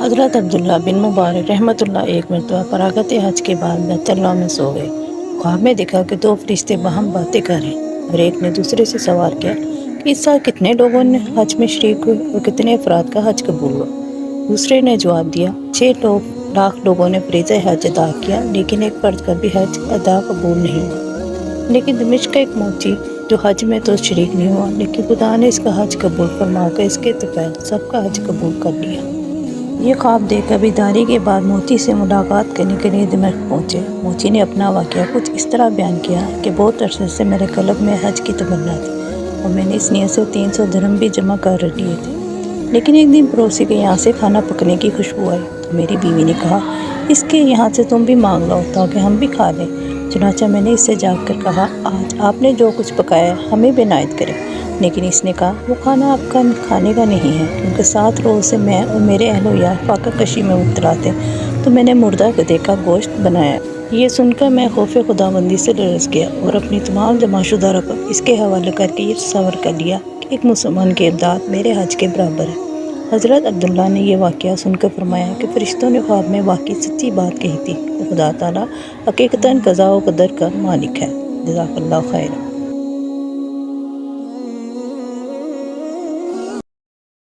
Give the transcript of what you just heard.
حضرت عبداللہ بن مبارک رحمۃ اللہ ایک مرتبہ فراغت حج کے بعد بیت اللہ میں سو گئے۔ خواب میں دیکھا کہ دو فرشتے باہم باتیں کر رہے ہیں اور ایک نے دوسرے سے سوال کیا کہ اس سال کتنے لوگوں نے حج میں شریک ہوئے اور کتنے افراد کا حج قبول ہوا۔ دوسرے نے جواب دیا 6 لاکھ لوگوں نے فریضہ حج ادا کیا لیکن ایک فرد کا بھی حج ادا قبول نہیں ہوا۔ لیکن دمشق کا ایک موچی جو حج میں تو شریک نہیں ہوا لیکن خدا نے اس کا حج قبول فرما کر اس کے اتفاق سب کا حج قبول کر لیا۔ یہ خواب دیکھ کر بیداری کے بعد موچی سے ملاقات کرنے کے لیے دمشق پہنچے۔ موچی نے اپنا واقعہ کچھ اس طرح بیان کیا کہ بہت عرصے سے میرے قلب میں حج کی تمنا تھی اور میں نے اس نیت سے 300 درہم بھی جمع کر لیے تھے، لیکن ایک دن پڑوسی کے یہاں سے کھانا پکنے کی خوشبو آئی تو میری بیوی نے کہا اس کے یہاں سے تم بھی مانگ لو تاکہ ہم بھی کھا لیں۔ چنانچہ میں نے اس سے جا کر کہا آج آپ نے جو کچھ پکایا ہمیں بھی عنایت کریں، لیکن اس نے کہا وہ کھانا آپ کا کھانے کا نہیں ہے کیونکہ 7 روز سے میں اور میرے اہل و عیال فاقہ کشی میں مبتلا تھے تو میں نے مردہ گدھے کا گوشت بنایا۔ یہ سن کر میں خوف خداوندی سے لرز گیا اور اپنی تمام جمع شدہ رقم اس کے حوالے کر کے یہ تصور کر لیا کہ ایک مسلمان کی امداد میرے حج کے برابر ہے۔ حضرت عبداللہ نے یہ واقعہ سن کر فرمایا کہ فرشتوں نے خواب میں واقعی سچی بات کہی تھی کہ خدا تعالیٰ حقیقتاً قضاء و قدر کا مالک ہے۔ جزاک اللہ خیر۔